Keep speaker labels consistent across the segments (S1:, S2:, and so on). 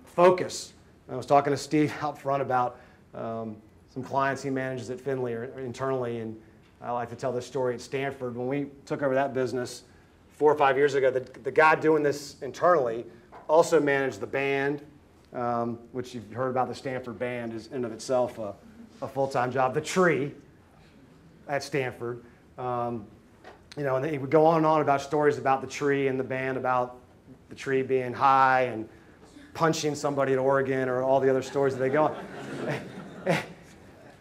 S1: Focus. I was talking to Steve out front about some clients he manages at Finley or internally, and I like to tell this story at Stanford. When we took over that business 4 or 5 years ago, the guy doing this internally also managed the band, which you've heard about. The Stanford band is in and of itself a full-time job. The tree at Stanford. You know, and he would go on and on about stories about the tree and the band, about the tree being high and punching somebody at Oregon, or all the other stories that they go on.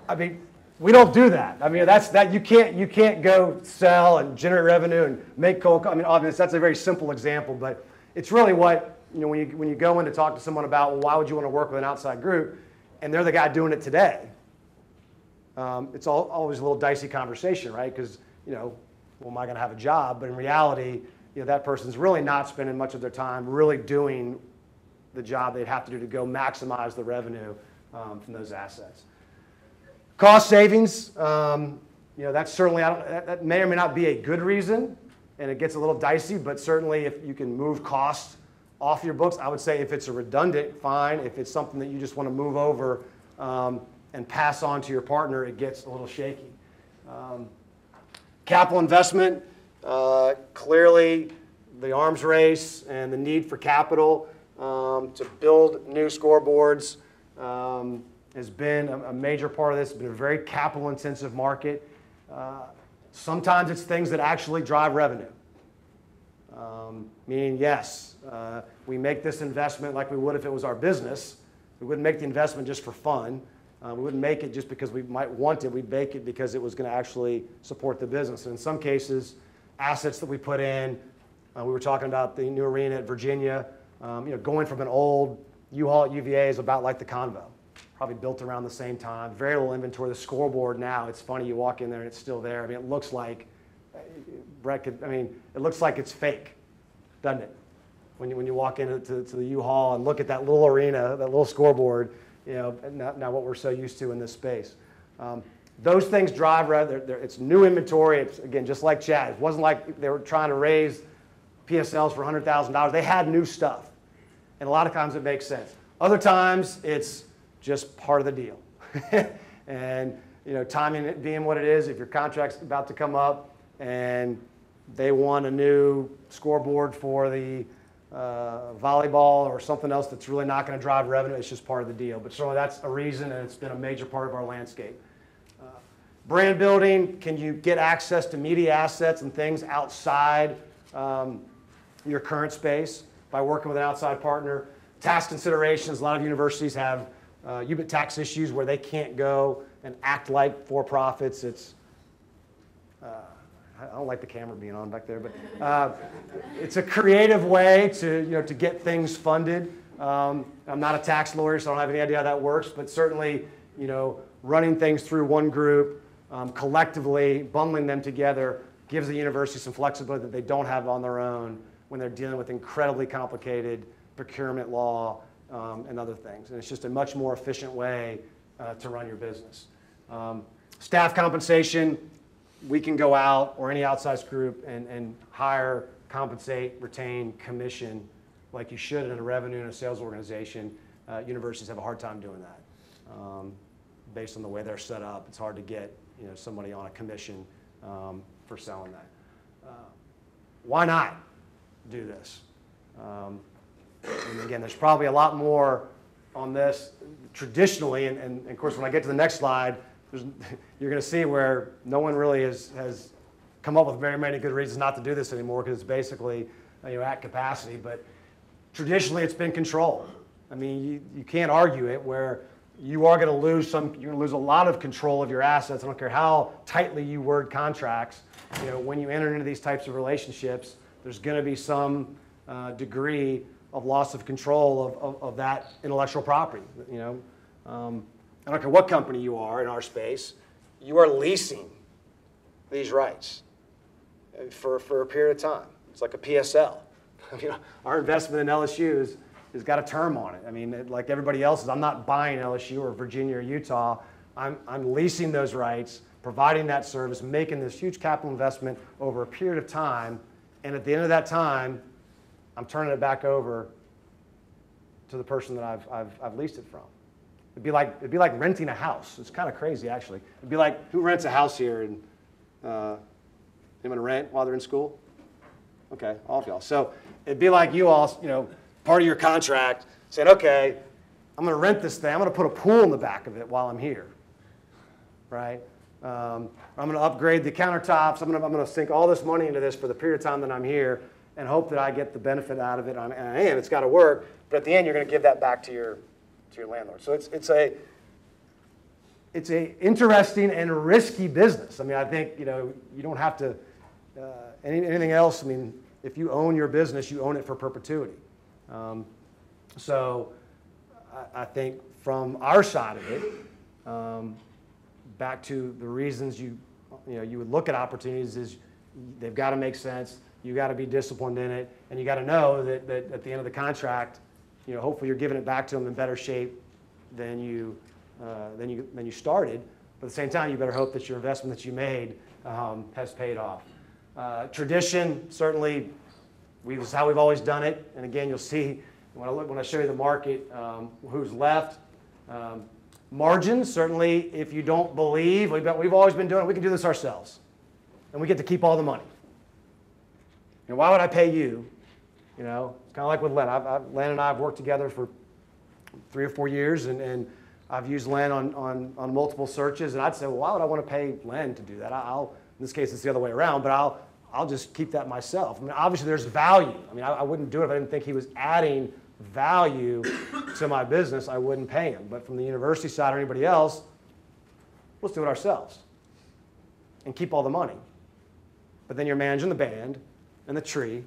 S1: I mean, we don't do that. I mean, you can't go sell and generate revenue and make cold calls. I mean, obviously that's a very simple example, but it's really what, you know, when you go in to talk to someone about, well, why would you want to work with an outside group, and they're the guy doing it today. It's always a little dicey conversation, right? Because, you know, well, am I going to have a job? But in reality, you know, that person's really not spending much of their time really doing the job they'd have to do to go maximize the revenue from those assets. Cost savings, you know, that's certainly, that may or may not be a good reason, and it gets a little dicey, but certainly if you can move costs off your books, I would say if it's a redundant, fine. If it's something that you just want to move over and pass on to your partner, it gets a little shaky. Capital investment, clearly the arms race and the need for capital to build new scoreboards has been a major part of this. It's been a very capital intensive market. Sometimes it's things that actually drive revenue. Meaning, yes, we make this investment like we would if it was our business. We wouldn't make the investment just for fun. We wouldn't make it just because we might want it. We'd make it because it was going to actually support the business. And in some cases, assets that we put in, we were talking about the new arena at Virginia. You know, going from an old U-Haul at UVA is about like the Convo. Probably built around the same time. Very little inventory. The scoreboard now, it's funny, you walk in there and it's still there. I mean, it looks like, it looks like it's fake, doesn't it? When you walk into the U-Haul and look at that little arena, that little scoreboard, you know, now what we're so used to in this space. Those things drive revenue. It's new inventory. It's, again, just like Chad. It wasn't like they were trying to raise PSLs for $100,000. They had new stuff. And a lot of times it makes sense. Other times it's just part of the deal. And, you know, timing it being what it is, if your contract's about to come up and they want a new scoreboard for the volleyball or something else that's really not going to drive revenue, it's just part of the deal. But certainly that's a reason, and it's been a major part of our landscape. Brand building, can you get access to media assets and things outside your current space by working with an outside partner? Tax considerations, a lot of universities have UBIT tax issues where they can't go and act like for-profits. It's I don't like the camera being on back there, but it's a creative way to, you know, to get things funded. I'm not a tax lawyer, so I don't have any idea how that works, but certainly, you know, running things through one group, collectively, bundling them together, gives the university some flexibility that they don't have on their own when they're dealing with incredibly complicated procurement law and other things. And it's just a much more efficient way to run your business. Staff compensation, we can go out, or any outside group, and hire, compensate, retain, commission like you should in a revenue and a sales organization. Universities have a hard time doing that. Based on the way they're set up, it's hard to get, you know, somebody on a commission for selling that. Why not do this? And again, there's probably a lot more on this traditionally, and of course when I get to the next slide, you're going to see where no one really has come up with very many good reasons not to do this anymore, because it's basically, you know, at capacity. But traditionally, it's been control. I mean, you can't argue it, where you are going to lose you're going to lose a lot of control of your assets. I don't care how tightly you word contracts. You know, when you enter into these types of relationships, there's going to be some degree of loss of control of that intellectual property. You know. I don't care what company you are in our space, you are leasing these rights for a period of time. It's like a PSL. You know, our investment in LSU has got a term on it. I mean, like everybody else's, I'm not buying LSU or Virginia or Utah. I'm leasing those rights, providing that service, making this huge capital investment over a period of time, and at the end of that time, I'm turning it back over to the person that I've leased it from. It'd be like renting a house. It's kind of crazy, actually. It'd be like, who rents a house here and anyone rent while they're in school? Okay, all of y'all. So it'd be like you all, part of your contract saying, okay, I'm going to rent this thing. I'm going to put a pool in the back of it while I'm here, right? I'm going to upgrade the countertops. I'm going to sink all this money into this for the period of time that I'm here and hope that I get the benefit out of it. And I am. It's got to work. But at the end, you're going to give that back to your landlord. So it's a interesting and risky business. I mean, I think you don't have to anything else. I mean, if you own your business, you own it for perpetuity. So I think from our side of it, back to the reasons you would look at opportunities is they've got to make sense. You got to be disciplined in it, and you got to know that at the end of the contract, hopefully you're giving it back to them in better shape than you started. But at the same time, you better hope that your investment that you made has paid off. Tradition, certainly, this is how we've always done it. And again, you'll see when I show you the market, who's left. Margins, certainly, if you don't believe, we've always been doing it. We can do this ourselves, and we get to keep all the money. Why would I pay you? It's kind of like with Len. Len and I have worked together for 3 or 4 years, and I've used Len on multiple searches, and I'd say, well, why would I want to pay Len to do that? In this case, it's the other way around, but I'll just keep that myself. I mean, obviously, there's value. I mean, I wouldn't do it if I didn't think he was adding value to my business. I wouldn't pay him. But from the university side or anybody else, let's do it ourselves and keep all the money. But then you're managing the band and the tree,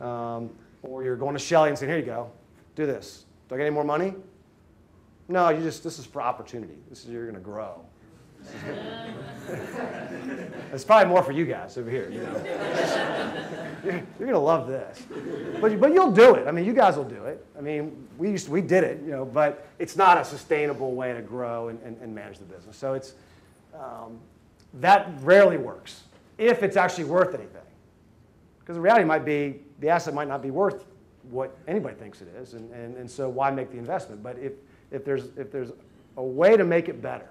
S1: or you're going to Shelley and saying, here you go, do this. Do I get any more money? No, this is for opportunity. You're going to grow. It's probably more for you guys over here. You're going to love this. But you'll do it. I mean, you guys will do it. I mean, we did it, but it's not a sustainable way to grow and manage the business. So that rarely works if it's actually worth anything. Because the reality might be the asset might not be worth what anybody thinks it is, and so why make the investment? But if there's a way to make it better,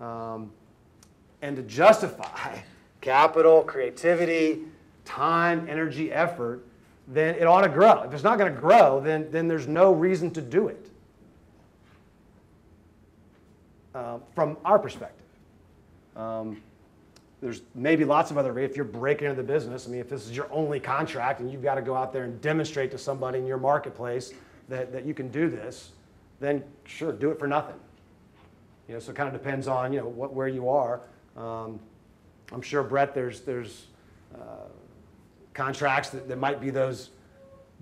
S1: and to justify capital, creativity, time, energy, effort, then it ought to grow. If it's not going to grow, then there's no reason to do it from our perspective. There's maybe lots of other ways. If you're breaking into the business, I mean, if this is your only contract and you've got to go out there and demonstrate to somebody in your marketplace that you can do this, then sure, do it for nothing. So it kind of depends on where you are. I'm sure, Brett, there's contracts that might be those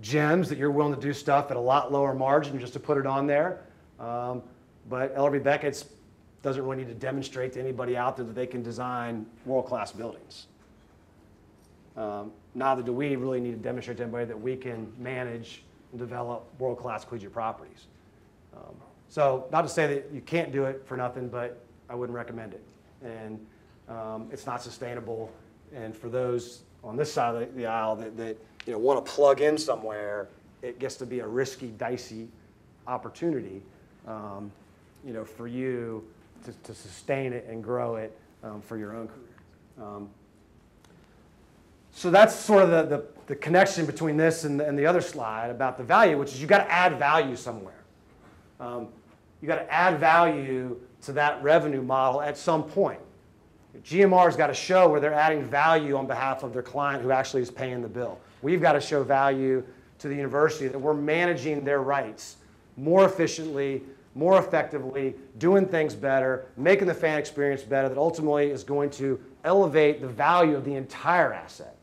S1: gems that you're willing to do stuff at a lot lower margin just to put it on there. But LRB Beckett's doesn't really need to demonstrate to anybody out there that they can design world-class buildings. Neither do we really need to demonstrate to anybody that we can manage and develop world-class collegiate properties. So not to say that you can't do it for nothing, but I wouldn't recommend it. And it's not sustainable. And for those on this side of the aisle that want to plug in somewhere, it gets to be a risky, dicey opportunity for you to sustain it and grow it for your own career. So that's sort of the connection between this and the other slide about the value, which is you've got to add value somewhere. You've got to add value to that revenue model at some point. GMR's got to show where they're adding value on behalf of their client who actually is paying the bill. We've got to show value to the university that we're managing their rights more efficiently, more effectively, doing things better, making the fan experience better, that ultimately is going to elevate the value of the entire asset.